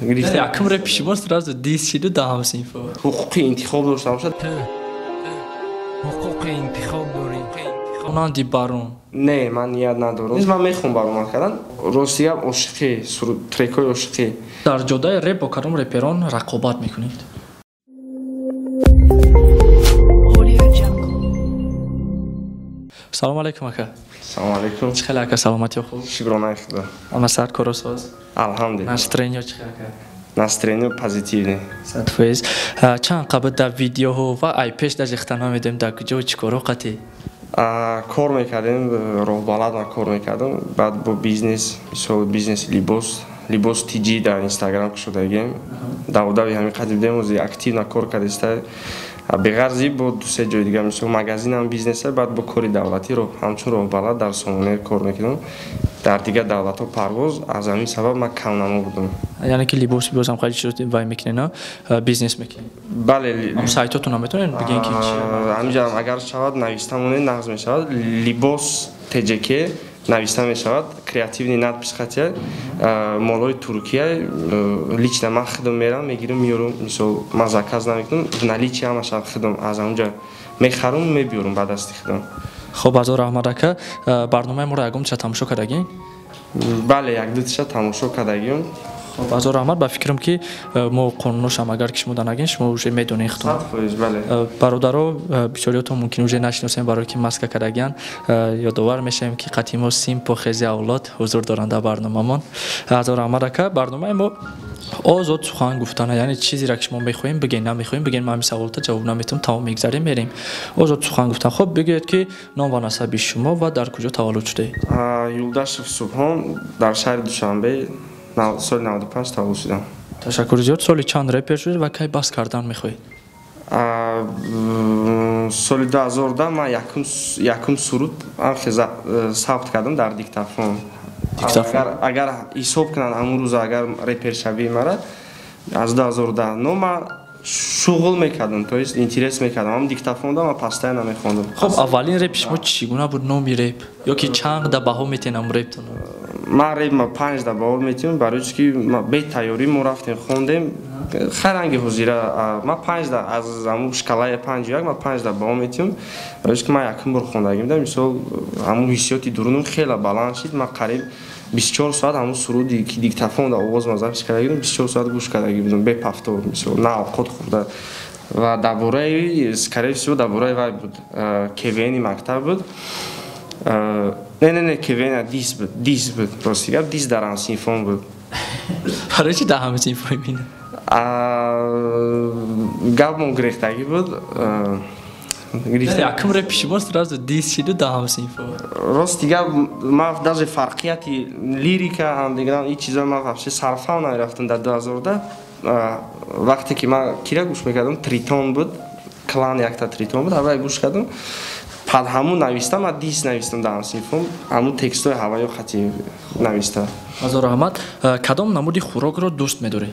گرفته якم ре пиши мо сразу диз шиду даҳам синфо ҳуқуқи интихоб доштам шуд. ҳуқуқи интихоб дорӣ хонанди барун Не, ман ният надорам. Ман мехоҳам баромад кардан. Рости гап ошиқӣ, трекҳои ошиқӣ. дар ҷодаи реп бо кадом реперон рақобат мекунед? салом алейкум ака. Салом алейкум. Чӣ хел ака, саломатӣ хуб? Шукронаи Худо. Ама сар коросоз? Алҳамдулилла. Настроение чӣ ака? Настроение позитивне. Садфоиз. Чанд қабл дар видеоҳо ва ай пеш дар ихта намедем дар куҷо чикоро қатӣ? Кор мекардем, роҳбалад ва кор мекардем. Баъд бо бизнес, мисол бизнес либос тиҷӣ дар Инстаграм шудагем. Давдави ҳамин қадр будем, ози активна кор кардем. Беғарзи бо дусе ҷои дигар, мисол магазинам бизнесе, баъд бо кори давлатӣ ҳамчун роҳбалад дар Сомонер кор мекардем. Дар дигар давлатҳо парвоз, аз ҳамин сабаб ман камнамо будам. Яъне ки либоси бозам хеле чиз вай мекунед, бизнес мекунед? Бале. Сайтотон ҳам метавонед бигӯед ки чи? Ҳаминҷа агар шавад нависта монед нағз мешавад. Либос ТЖК нависта мешавад. Креативни надпис хатия. Молои Туркия. Лично ман хидом мерам, мегирам, миёрам. Мисол ман заказ намекунам, в наличии ҳамаша хидом аз ҳамҷа мехарам, мебиёрам ба дасти хидом. Хоб азор Аҳмад ака, барномаи моро ягон тиша тамошо кардагин? Бале, як-ду тиша тамошо кардагим. Хоб азор Аҳмад, ба фикрам ки мо қонуношам агар кишмода нагин, шумо уже медонед худтон. 100%, бале. Бародаро бисёриётон мумкин уже нашиносем барои ки маска кардагин. Ёдовар мешавем ки қатимо сим похези авлод ҳузур доранд дар барномамон. Азор Аҳмад ака, барномаи мо озод сухан гуфтана, яъне чизеро ки шумо мехоҳем бигӯед, намехоҳем бигӯед, ман ҳамин саволата ҷавоб наметавонам, тамом мегзарем мерем. Озод сухан гуфтан. Хоб бигӯед ки ном ва насаби шумо ва дар куҷо таваллуд шудаед? Юлдашев Субҳон, дар шаҳри Душанбе, соли 95 таваллуд шудам. Ташаккур зиёд. Соли чанд репер шудед ва кай бас кардан мехоҳед? Соли 2010 ман якум суруд сабт кардам дар диктофон. Агар ҳисоб кунанд ҳамун рӯза агар репершавии мара аз 2010 ман шуғл мекардам, то есть интерес мекардам. Ҳам диктофонда ман постоянно мехондам. Хоб аввалин репи шумо чӣ гуна буд, номи реп? Ё ки чанд да баҳо метенам рептон? Ман реп 5 да баҳо метем, барои ки бе тайёрӣ мо рафтем хондем. Харанги ҳозира ман 5 да аз ҳамун шкалаи 5-1 ман 5 да баҳо метем, барои ки ман якум бор хондагим да, мисол ҳамун ҳиссиёти дурунам хеле баланд шид. Ман қариб 24 соат ҳамун суруди ки диктофон да овоз ма запис кардагим 24 соат гӯш кардагим будам бе пафтор, мисол на овқот хӯрда. Ва дабораи скорее всего дабораи вай буд, кевени мактаб буд. Не кевени дис буд, рости гап дис дар ансинфон буд. Барои чи дар ҳама синфон бинед? Гап мо гирехтагӣ буд. Якум репи шумо сразу диз шиду дар ҳама синфон. Рости гап ман даже фарқияти лирика ҳамдиграм ин чиза ман вообще сарфам намерафтам дар 2010. Вақте ки ман кира гӯш мекардам, Тритон буд, клан якта Тритон буд, ҳавай гӯш кардам. Пад ҳамун навистам, ман дис навистам дар ҳама синфон, ҳамун текстои ҳаваё хати нависта. Азор Аҳмад, кадом намуди хӯрокро дӯст медоред?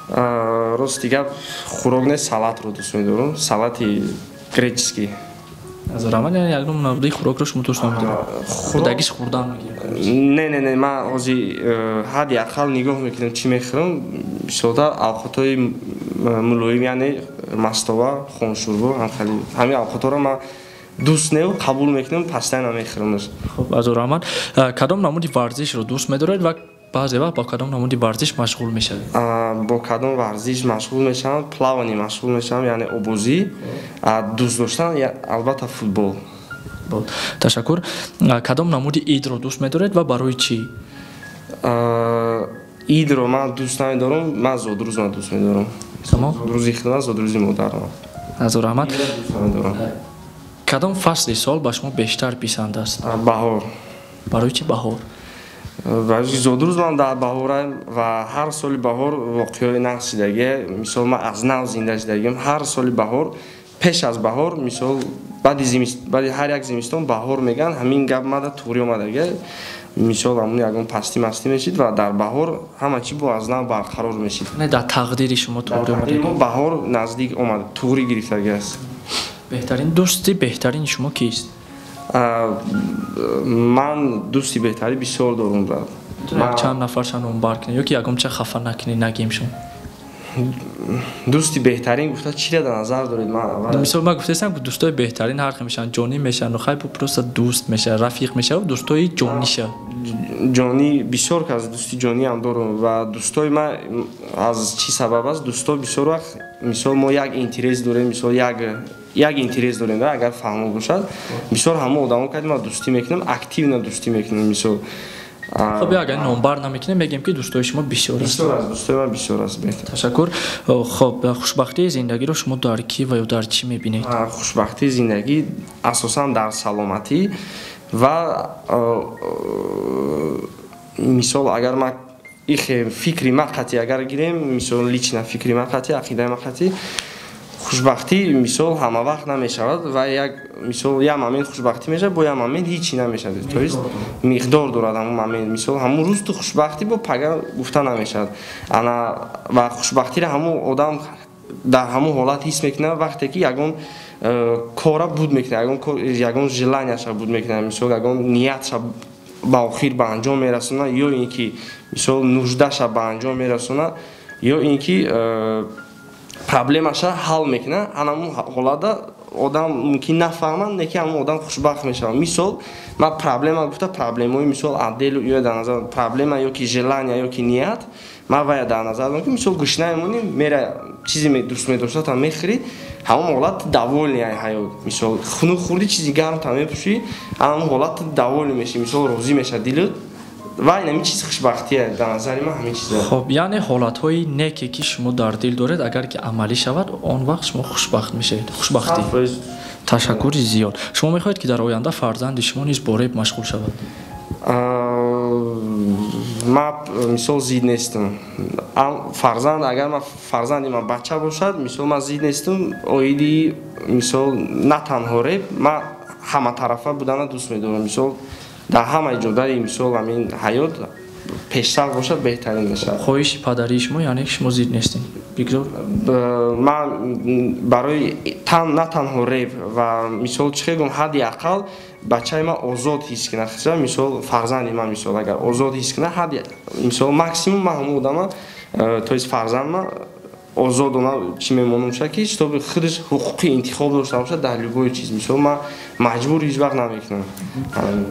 Рости гап хӯрок не, салатро дӯст медорам, салати греческий. Азор Аҳмад, яъне ягон намуди хӯрокро шумо дӯст намедоред? Хурдагиш хӯрдан мегиред? Не, ман ҳозир ҳадди ақал нигоҳ мекунам чӣ мехӯрам. Бисёртар авқотҳои мулоим, яъне мастова, хоншурбо, ҳамин авқотҳоро ман дӯст не қабул мекунам, постоянно мехӯрам. Хоб, Азор Аҳмад, кадом намуди варзишро дӯст медоред ва баъзе вақт бо кадом намуди варзиш машғул мешавед? Бо кадом варзиш машғул мешавам? Плавани машғул мешавам, яъне обозӣ. Дӯст доштан албатта футбол. Ташаккур. Кадом намуди идро дӯст медоред ва барои чӣ? Идро ман дӯст намедорам, ман зодрӯзро дӯст медорам. Зодрӯзи худам, зодрӯзи модарам. Азор Аҳмад, дӯст намедорам. кадом фасли сол ба шумо бештар писанд аст? Баҳор. Барои чӣ баҳор? Барои зодрӯз ман дар баҳорам ва ҳар соли баҳор воқеаҳои нағз шидагӣ, мисол ман аз нав зинда шидагим. Ҳар соли баҳор, пеш аз баҳор, мисол баъди ҳар як зимистон баҳор меган, ҳамин гап мада туғри омадагӣ. Мисол ҳамун ягон пастӣ мастӣ мешид ва дар баҳор ҳама чӣ бо аз нав барқарор мешид. Не дар тақдири шумо туғри омадагӣ? Баҳор наздик омад, туғри гирифтагӣ аст. Беҳтарин дӯсти беҳтарини шумо кист? Ман дӯсти беҳтарӣ бисёр дорам. چند نفرشان اون بار کنی یا که یکم چه خفه نکنی نگیمشون دوستی بهترین گفته چی را در نظر دارید؟ مثلا من گفتم که دوستای بهترین هر میشن جانی میشن و خیلی پروسه دوست میشه رفیق میشه و دوستای جانی شه جانی بسیار که از دوستی جانی هم دارم و دوستای من از چی سبب است دوستا بسیار وقت مثلا ما یک اینترس داریم مثلا یک اینترس داریم اگر فهمو باشد بسیار همه آدما که ما دوستی میکنیم اکتیو دوستی میکنیم مثلا خب اگر نمبر نمیکنیم بگیم که دوستای شما بسیار است دوستای من بسیار است بهتر تشکر خب خوشبختی زندگی رو شما در کی و در چی میبینید خوشبختی زندگی اساسا در سلامتی و مثال اگر ما این فکری مقطعی اگر گیریم مثال لیچنا فکری مقطعی عقیده مقطعی خوشبختی مثال همه وقت نمیشود و یک مثال یک مومنت خوشبختی میشه با یک مومنت هیچی نمیشه تو است مقدار دارد همون مومنت مثال همون روز تو خوشبختی با پگاه گفته نمیشد انا و خوشبختی را همون آدم در همون حالت حس میکنه وقتی که یگان کارا بود میکنه یگان ژلانیاش بود میکنه مثلا یگان نیتش با آخر به انجام میرسونه یا اینکه مثلا نوجدش به انجام میرسونه یا اینکه پرابلمش حل میکنه همون حالت آدم ممکن نفهمه نه که همون آدم خوشبخت میشه مثال ما پرابلم گفته پرابلمای مثال عدل یا در نظر پرابلم یا که ژلانیا یا که نیت ما باید در نظر داریم که مثال گشنه مونیم میره چیزی دوست می‌داشته تا میخری همون حالت دوولی حیات مثال خونو خوردی چیزی گرم تا میپوشی همون حالت دوولی میشی مثال روزی میشه دلت و این همین چیز خوشبختیه در نظر من همین چیزه خب یعنی حالت‌های نیکی که شما در دل دارید اگر که عملی شود اون وقت شما خوشبخت میشید خوشبختی تشکر زیاد شما میخواهید که در آینده فرزند شما نیز با ریپ مشغول شود ما مثال زید نیستم فرزند اگر ما فرزندی من بچه باشد مثال ما زید نیستم اویدی مثال نه تنها ریپ ما همه طرفه بودن دوست میدارم مثال در همه جدای مثال همین حیات پیشتر باشد بهترین میشه خواهش پدری شما یعنی شما زید نیستین بگذار من برای نه تنها ریپ و مثال چه گم حدی اقل بچه ما آزاد حس کنه خیلی مثال فرزندی من مثال اگر آزاد حس کنه حدی مثال ماکسیموم من همون آدم تو از فرزند من آزاد اونا چی میمونم شه که تو خودش حقوقی انتخاب داشته باشه در لگوی چیز مثلا من مجبور هیچ وقت نمیکنم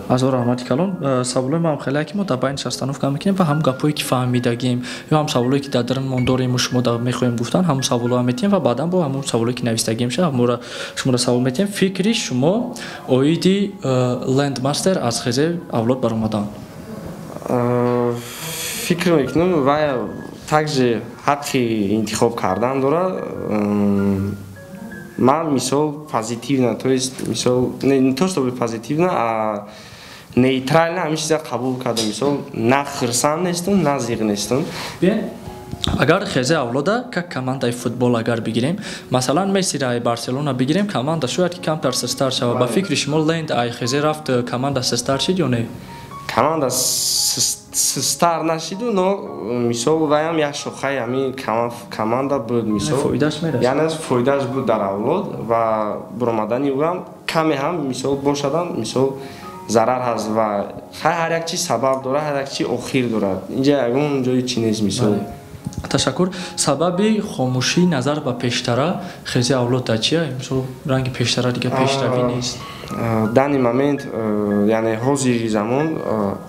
از رحمتی کلان سوالای ما هم خیلی که ما در بین شستانوف کم میکنیم و هم گپایی که فهمیدگیم یا هم سوالایی که در درن ما داریم و شما در میخوایم گفتن هم سوالا هم میتیم و بعدا با همون سوالایی که نوشتگیم شه شما را سوال میتیم فکری شما اویدی لند ماستر از خزه اولاد برآمدن فکر میکنم و также حقی انتخاب کردن داره من مثال позитивно то есть مثال не то чтобы позитивно а нейтрально همین چیزا قبول کردم مثال نه خرسند نیستم نه زیغ نیستم اگر خیزه اولاده که کمانده فوتبال اگر بگیریم مثلا مسی را بارسلونا بگیریم کمانده شاید که کمتر سستر شود با فکر شما لند ای خیزه رفت کمانده سستر شد یا نه کمانده سستر نشید و نو مثال ویم یک شوخه همین کمانده بود مثال فایدهش میرسه یعنی فایدهش بود در اولاد و برآمدنی او هم کمی هم مثال باشدن مثال ضرر هست و هر یک چیز سبب داره هر یک چیز آخر داره اینجا اون جای چی نیست مثال تشکر سبب خاموشی نظر به پیشتره خیزی اولاد چیه مثلا رنگ پیشتره دیگه پیشروی نیست در این مومنت یعنی حاضر زمان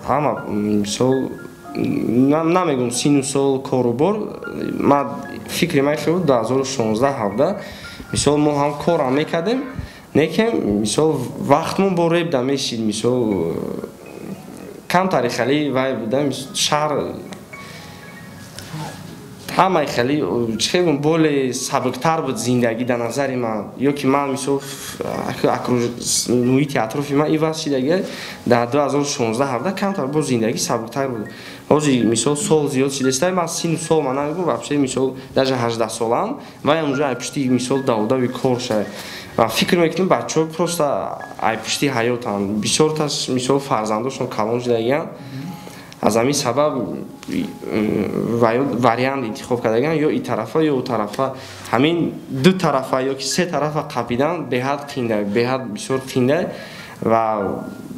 همه مثال نمیگم سین و سال کاروبار ما فکر من خیلی 2016 مثال ما هم کار هم میکردیم نه مثال وقتمون با ریب دمیشید مثال کم تاریخی وای بودم شهر همه خیلی چه میگم بول سبکتر بود زندگی در نظر من یا که من مثلا محیط اطراف من این واسه دیگه در 2016 17 کمتر با زندگی سبکتر بود اوزی مثلا سال زیاد شده است من سین سال من نمیگم واقعا مثلا در 18 سالم و اونجا پشتی مثلا داودا کار شد و فکر میکنم بچه‌ها پروست ای پشتی حیاتن بسیار تاش مثلا فرزنداشون کلان شدن از همین سبب وریانت انتخاب کردن یا این طرفه یا اون طرفه همین دو طرفه یا که سه طرفه قپیدن به حد قینده به حد بسیار قینده و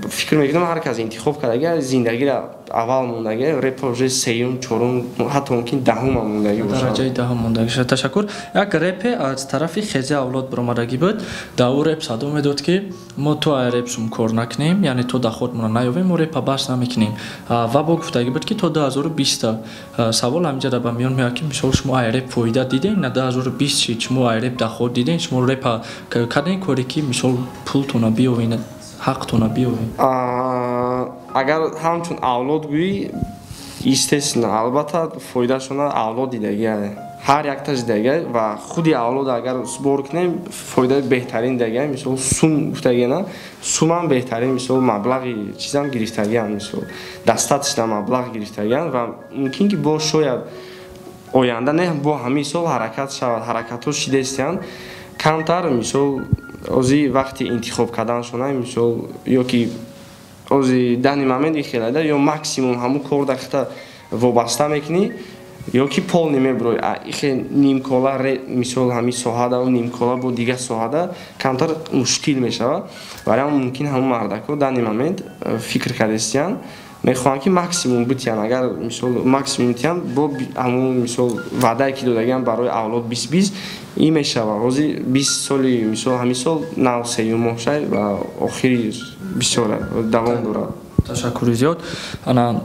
фикр мекунам ҳар кас интихоб кард агар зиндагиро аввал мондагӣ репа уже сеюм чорум ҳатто мумкин даҳума мондагӣ бошад дараҷаи даҳум мондагӣ шуд. Ташаккур. Як репе аз тарафи Хезе авлод баромадагӣ буд. Да ӯ реп садо медод ки мо то ай реп шум кор накунем, яъне то дахотмона наёвем, мо репа бас намекунем. Ва бо гуфтагӣ буд ки то 2020 савол ҳаминҷа ба миён меояд ки мисол шумо ай реп фоида дидем, на 2020 чи шумо ай реп дахот дидем, шумо репа кардем коре ки мисол пултона биёвен, ҳақтона биёвен. Агар ҳамчун авлод гӯӣ, естественно, албатта фоидашона авлод дидагӣ ҳар якташ дидагӣ ва худи авлод агар сбор кунем фоидаи беҳтарин дидагӣ мисол сум гуфтагена сумам беҳтарин мисол маблағи чизам гирифтагиам мисол дастатишна маблағ гирифтагиам ва мумкин ки бо шояд оянда не бо ҳамин сол ҳаракат шавад ҳаракатҳо шидестиянд камтар мисол ози вақти интихоб карданшона мисол ё ки ози дани момент ихелада ё максимум ҳамун кор дахта вобаста мекунӣ ё ки пол немеброи ихе нимкола мисол ҳамин соҳада нимкола бо дигар соҳада камтар мушкил мешавад вале мумкин ҳамун мардакҳо дани момент фикр кардестиянд мехоҳанд ки максимум битиянд агар мисол максимум тиянд бо ҳамун мисол ваъдае ки додагиам барои авлод 2020 ин мешавад ҳозир 20 соли мисол ҳамин сол нав сеюм мошай ва охири бисёр давом дорад. Ташаккури зиёд. Ана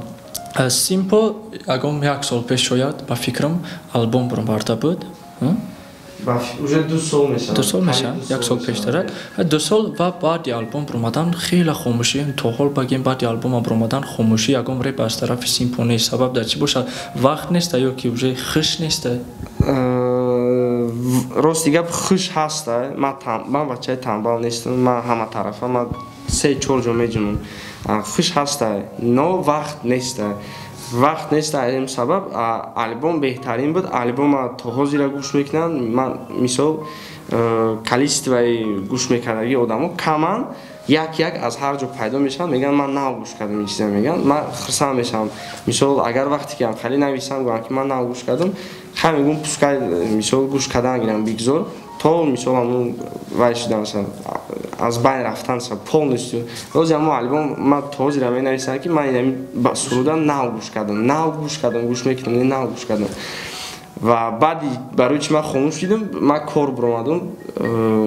Симпо ягон як сол пеш шояд ба фикрам албом баромада буд. Уже 2 сол мешавад. 2 сол мешавад, як сол пештарак. 2 сол ва баъди албом баромадан хеле хомӯшӣ, то ҳол багем баъди албома баромадан хомӯшӣ ягон реп аз тарафи Симпо нест. Сабаб дар чӣ бошад? Вақт нест ё ки уже хуш нест? Рости гап хуш ҳаст. Ман бачаи танбал нестам. Ман ҳама тарафа ман 3-4 ҷо меҷунам. Хуш ҳаст, но вақт нест. Вақт нест ин сабаб альбом беҳтарин буд. Альбома то ҳозира гӯш мекунам. Ман мисол количествои гӯш мекардагии одамо каман як аз ҳар ҷо пайдо мешаванд мегӯянд ман нав гӯш кардам ин чиза мегӯянд ман хурсанд мешавам мисол агар вақте ки ам хали нависам гӯям ки ман нав гӯш кардам хай мегӯям пускай мисол гӯш кардан гирам бигзор то мисол ҳамун вай шуданаса аз байн рафтанаса полностью рози ҳамун альбом ман то ҳозира менависам ки ман ин суруда нав гӯш кардам гӯш мекунам не нав гӯш кардам ва баъди барои чи ман хомӯш шудам ман кор баромадам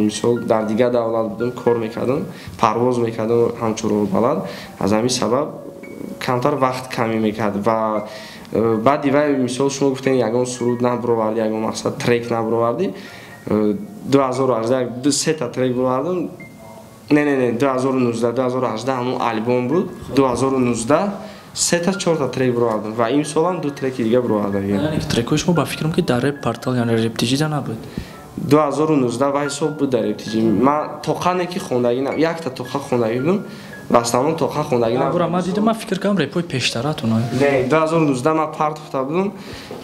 мисол дар дигар давлат будам кор мекардам парвоз мекардам ҳамчун балад аз ҳамин сабаб камтар вақт камӣ мекард ва баъди вай мисол шумо гуфтем ягон суруд набаровардӣ ягон мақсад трек набаровардӣ 2018 сета трек баровардам не 2019 ҳамун альбом буд 2019 сета 4 трек баровардам ва ин солам 2 треки дига баровардам. Яъне ки трекҳои шумо ба фикрам ки дар реп портал яъне рептиҷида набуд. 2019 вай сол буд дар рептиҷи. Ман тоқане ки хондагӣ на якта тоқа хондагӣ будам ва аслан тоқа хондагӣ на. Ман дидам ман фикр кардам репҳои пештаратон. Не 2019 ман партофта будам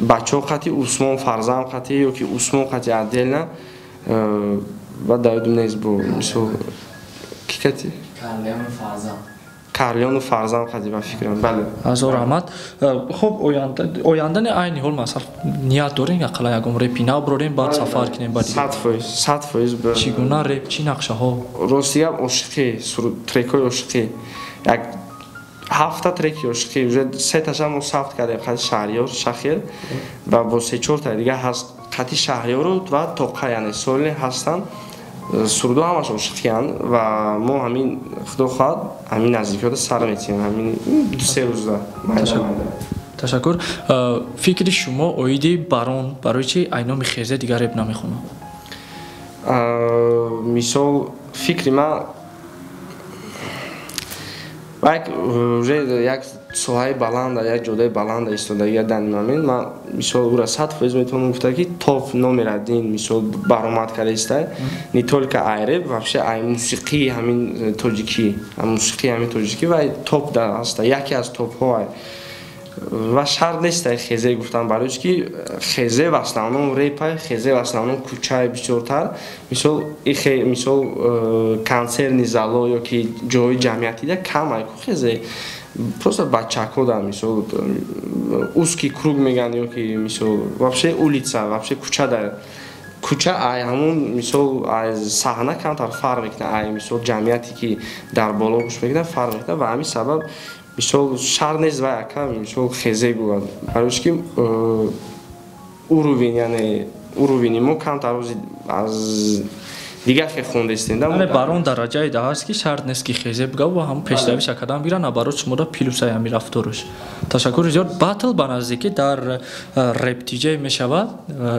бачаҳо қати Усмон Фарзам қати ё ки Усмон қати отдельно ва давидум нез бо мисол ки қати Карлёну Фарзам қати ба фикрам. Бале. Азор Аҳмад. Хуб ояндани айни ҳол масал ният дорем ақалла ягон репи нав брорем баъд сафар кунем баъд 100%. Чӣ гуна реп, чӣ нақшаҳо? Рости гап ошиқӣ, трекҳои ошиқӣ. Як 7 треки ошиқӣ уже 3 мо сафт кардем қати Шаҳриёр, Шахер ва бо 3-4 та дига ҳаст қати Шаҳриёру ва тоқа яъне соле ҳастанд. Сурудо ҳамаш ошиқиянд ва мо ҳамин худо хоҳад ҳамин наздикиёта сар метиҳем ҳамин 2-3 рӯзда. Ташаккур. Фикри шумо оиди барон барои чи айноми Хезе дигар реп намехонад? Мисол фикри ман як соҳаи баланда як ҷодаи баланда истодагия дани момент ман мисол ӯра 100% метавонам гуфта ки топ номер 1 мисол баромад кардааст не только ай реп вообще ай мусиқии ҳамин тоҷикӣ ва топ даст яке аз топҳо ва шарт нест Хезе гуфтам барои ки Хезе в основном репа Хезе в основном кӯчаи бисёртар мисол консерни зало ё ки ҷои ҷамъиятида камай Хезе просто бачако да мисол узкий круг меган ё ки мисол вообще улица вообще кӯча да кӯча ай ҳамун мисол саҳна камтар фарқ мекунад ай мисол ҷамъияте ки дар боло гӯш мекунад фарқ мекунад ва ҳамин сабаб мисол шаҳр нест ва яка мисол хезе гӯяд барои ки уровени мо камтар аз дигар ки хондестем бар он дараҷае даҳаст ки шарт нест ки хезе бигав ва ҳам пешравиша кардан бигира наоборот шуморо плюсаи ҳами рафторуш ташаккури зиёд батл ба наздикӣ дар рептиҷае мешавад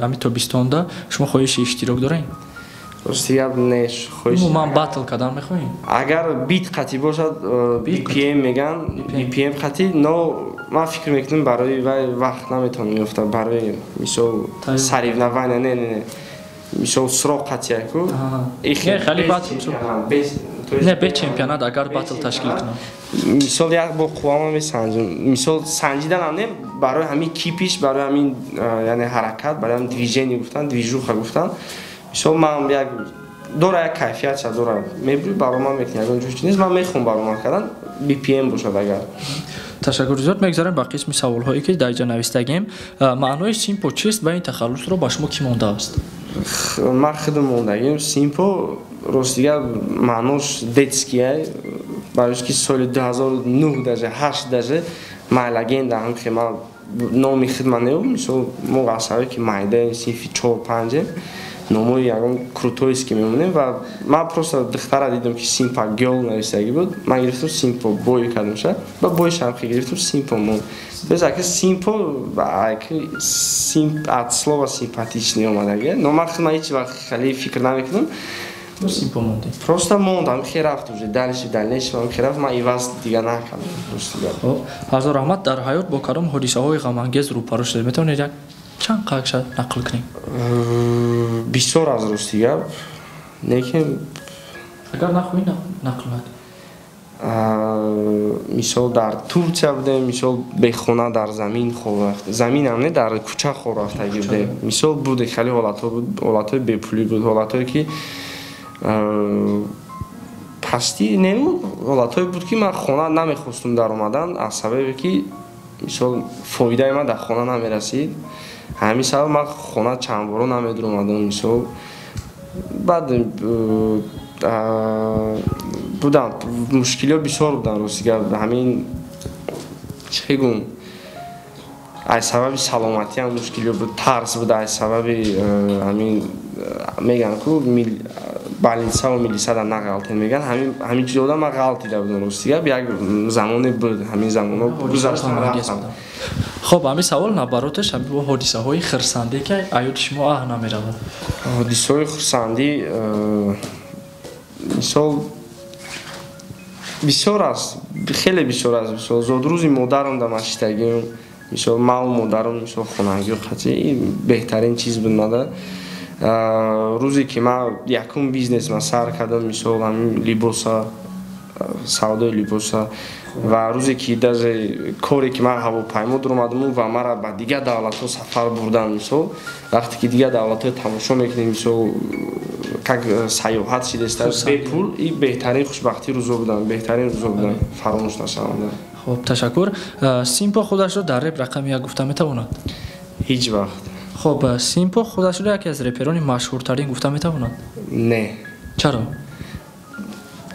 ҳами тобистонда шумо хоҳиши иштирок доред рости гап неш умуман батл кардан мехоҳем агар бит қатӣ бошад BPM меган BPM қатӣ но ман фикр мекунам барои вай вақт наметавонам ёфта барои мисол саревнования не мисол срок қатияку хеле батл не бе чемпионат агар батл ташкил кунам мисол як бо қуввама месанҷам мисол санҷиданам не барои ҳамин кипиш барои ҳамин яъне ҳаракат барои ҳамин движение гуфтан движуха гуфтан мисол ман як дора як кайфиятша дора мебури бароман мекунӣ ягон ҷӯш нест ман мехоҳам бароман кардан BPM бошад агар ташаккур зиёд мегзарем ба қисми саволҳое ки дар ҷо навистагем маънои симпо чист ва ин тахаллусро ба шумо ки мондааст ман худам мондагим симпо ростига маънош детские барои ки соли 2009 даже 8 даже май легенда ҳам ки ман номи хидмат неёб мисол мо асаре ки майда синфи 4-5 номои ягон крутоист ки мемонем ва ман просто духтара дидам ки симпа гёл навистагӣ буд ман гирифтам симпо бой кардам ша ба бойшам ки гирифтам симпо мон безаки симпо от слова симпатичный омадаги но ман худам ҳеҷ вақт хеле фикр намекунам симпо монди просто мондам ки рафт уже дальнейшем ки рафт ман иваз дига накардам ҳазор раҳмат дар ҳаёт бо кадом ҳодисаҳои ғамангез рӯбарӯ шудед метавонед як чанд қакша нақл кунем бисёр аз рости гап лекин агар нахоҳӣ нақл накунед мисол дар Турция будем мисол бехона дар замин заминам не дар кӯча хорафтагӣ будем мисол буд хеле ҳолатҳо буд ҳолатҳои бепулӣ буд ҳолатҳое ки пастӣ небуд ҳолатҳое буд ки ман хона намехостум даромадан аз сабабе ки мисол фоидаи ман дар хона намерасид ҳамин сабаб ман хона чандборо намедуромадам мисол баъд будам мушкилиҳо бисёр буданд ростига ҳамин чӣ гум аз сабаби саломатиам мушкилиҳо буд тарс буд аз сабаби ҳамин мегӯянд ку балинсаву милисада нағалтен мегӯянд ҳамин чизода ман ғалт дида будам ростига як замоне буд ҳамин замонҳо гузаштам хоб ҳамин савол набароташ бо ҳодисаҳои хирсандӣ ки аёди шумо аҳ намеравад ҳодисаҳои хирсандӣ мисол бисёр аст хеле бисёр аст мисол зодрӯзи модарам дар маштагим мисол ман модарам мисол хонагиҳо қатъи беҳтарин чиз буд мада рӯзе ки ман якум бизнес ман сар кардам мисол ҳамин либоса савдои либоса ва рӯзе ки даже коре ки ман ҳавопаймо дуромадам ва мара ба дигар давлатҳо сафар бурдан мисол вақте ки дигар давлатҳо тамошо мекунем мисол как сайёҳат шидеста бепул и беҳтарин хушбахтии рӯзо будан беҳтарин рӯзо будан фаромӯш нашаванда хуб ташаккур симпо худашро дар реп рақами як гуфта метавонад ҳеҷ вақт хуб симпо худашро яке аз реперони машҳуртарин гуфта метавонад не чаро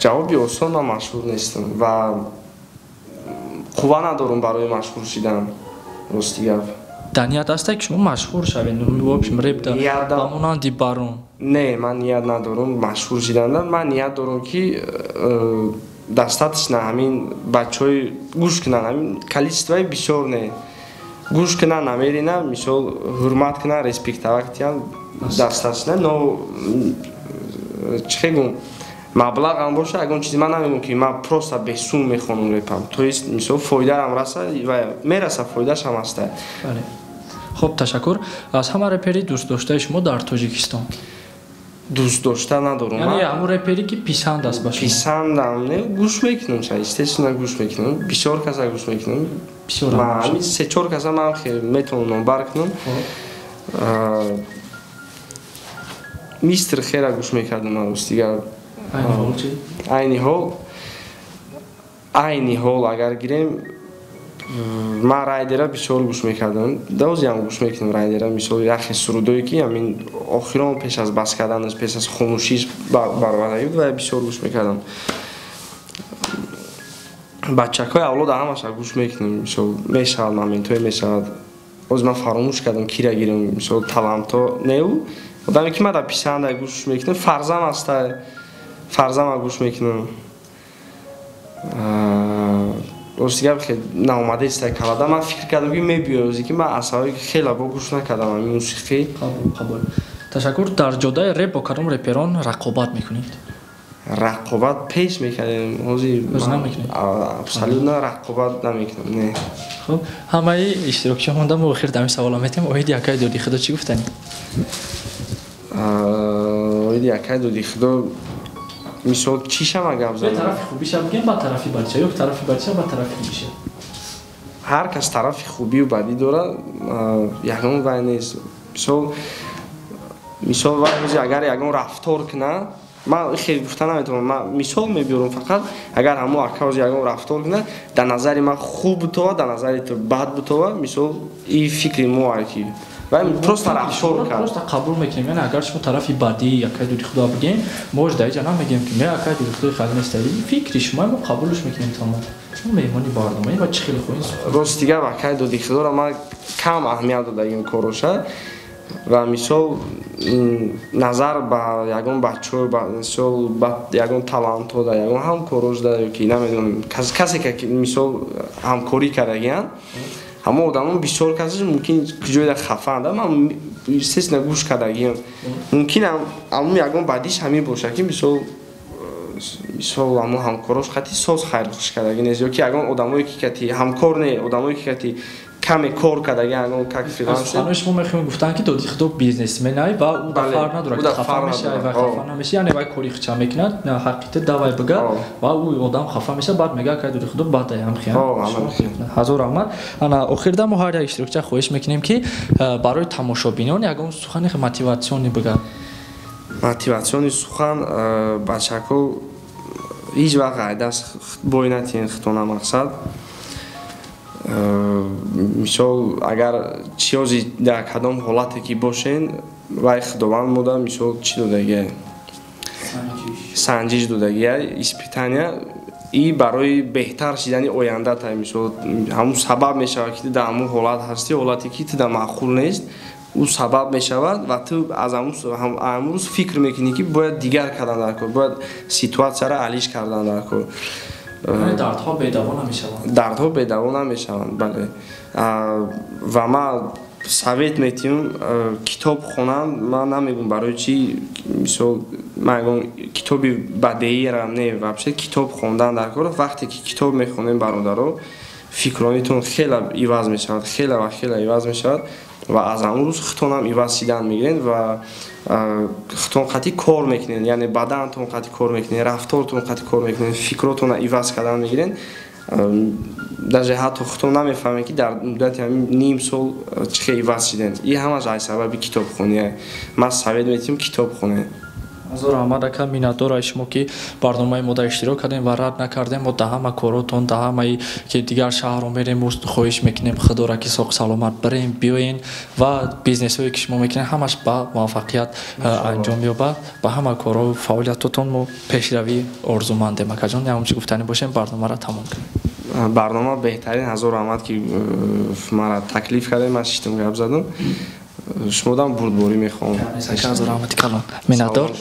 ҷавоби осон ман машҳур нестам ва қувва надорам барои машҳур шидан рости гап дар ният астае ки шумо машҳур шавед вообщем реп ба монанди барон не ман ният надорам машҳур шиданда ман ният дорам ки достаточно ҳамин бачаҳои гӯш кунанд ҳамин количествои бисёр не гӯш кунанд намеринанд мисол ҳурмат кунанд респектовать кунанд достаточно но чӣ гум маблағам боша ягон чизе ман намегӯям ки ман просто бесум мехонам репам то есть мисол фоидарам раса ва мераса фоидашам аста хуб ташаккур аз ҳама репери дӯстдоштаи шумо дар тоҷикистон дӯст дошта надорам яъне ҳамун репери ки писанд аст ба шумо писандам не гӯш мекунам ша естественно гӯш мекунам бисёр каса гӯш мекунам ҳамин 3-4 каса ман метавонам номбар кунам мистер хера гӯш мекардам ман ростига айни ҳол агар гирем من رایدر بسیار گوش میکردم دوزی هم گوش میکنم رایدر مثال یخی سرودایی که همین آخران پیش از بس کردنش پیش از خاموشیش برآورده بود و بسیار گوش میکردم بچه‌های اولاد همش گوش میکنم مثال میشود مومنت‌های میشود از من فراموش کردم کی را گیرم مثال تالنتا نیو آدمی که من در پیشنده گوش میکنم فرزم است فرزم گوش میکنم راستی خیلی ناماده است کلادا من فکر کردم که میبیازی که من اصلا خیلی با گوش نکردم این موسیقی قبول تشکر در جدای رپ با کدام رپران رقابت میکنید رقابت پیش میکنیم موزی ابسولوت نه رقابت نمیکنم نه خب همه اشتراکی موندم و آخر دمی سوال میتیم اوید یکای دودی خدا چی گفتنی اوید یکای دودی خدا مثال چیشم اگه یه طرف خوبیش هم بگیم با طرفی بچه یا طرفی بچه با طرفی خوبیشه هر کس طرف خوبی و بدی داره یکم وای نیست مثال وای اگر یکم رفتار کنه من خیلی گفتن نمیتونم من مثال میبرم فقط اگر همو اکاوز یکم رفتار کنه در نظر من خوب تو در نظر تو بد تو مثال این فکر مو کی و پروست رفتار کرد پروست قبول میکنیم یعنی اگر شما طرفی بدی یکای دودی خدا بگیم موج دای جنا میگیم که نه یکای دودی خدا خیلی نستایی فکر شما ما قبولش میکنیم تمام شما میمونی برنامه و چه خیلی خوبه راست دیگه یکای دودی خدا را من کم اهمیت دادم کوروشه و مثال نظر با یگان بچه مثال با یگان تالنت ها در یگان هم کوروش داره که نمیدونم کسی که مثال همکاری کردگیان همه آدمان بسیار کسی ممکن کجای در خفه ده من سیس نگوش کردگیم ممکن همون یگان بعدیش همین باشه که مثال همون همکاراش خطی ساز خیرخش کردگی نیست یا که یگان آدمایی که کتی همکار نه آدمایی که کتی کمی کار کردگی اگه که فریلنس خانوش ما میخوایم گفتن که دودی خدا بیزنسمنای و او دفعه نداره که خفه میشه و خفه نمیشه یعنی وای کاری خچا میکنه نه حقیقت دوای بگه و او آدم خفه میشه بعد میگه که دودی خدا بعد هم خیام هزار رحمت انا آخر دم هر یک اشتراکچه خواهش میکنیم که برای تماشابینان یگان سخن موتیواسیونی بگه موتیواسیونی سخن بچه‌ها هیچ وقت دست بوی نتین خطونه مقصد مثال اگر چیزی در کدام حالتی که باشین وای خداوند مودا مثال چی دادگی سنجش دادگی اسپیتانیا ای برای بهتر شدن آینده تا مثال همون سبب میشه که در همون حالت هستی حالتی که تو در معقول نیست او سبب میشود و تو از امروز فکر میکنی که باید دیگر کردن در کار باید سیتواسیون را حلش کردن در کار دردها بی‌دوا نمیشوند دردها بی‌دوا نمیشوند بله و ما سویت میتیم کتاب خوندن من نمیگم برای چی مثلا من میگم کتابی بدیهی را نه واقعا کتاب خوندن در کار وقتی که کتاب میخونیم برادرها فکرانیتون خیلی ایواز میشود خیلی ایواز میشود و از امروز خطونم ایواز شدن میگیرین و خطون خطی کار میکنین یعنی بدنتون خطی کار میکنین رفتارتون خطی کار میکنین فکراتون ایواز کردن میگیرین در جهت خطون نمیفهمین که در مدت نیم سال چه ایواز شدین این همه جای سبب کتاب خونیه ما سوید میتیم کتاب خونه هزار رحمت اکا مینتدار شما که برنامه ما در اشتراک کردیم و رد نکردیم و ده همه کاراتون ده همه که دیگر شهر رو میریم خواهش میکنیم خدا را که ساق سلامت بریم بیاین و بیزنس هایی که شما میکنین همش با موفقیت انجام یابد با همه کارا و فعالیتاتون و پیشروی آرزومندیم اکا جان همون چی گفتنی باشیم برنامه را تمام کنیم برنامه بهترین هزار رحمت که مرا تکلیف کردیم من شیشتم گپ زدم شما دام بردباری میخوام هزار رحمت کلام مینتدار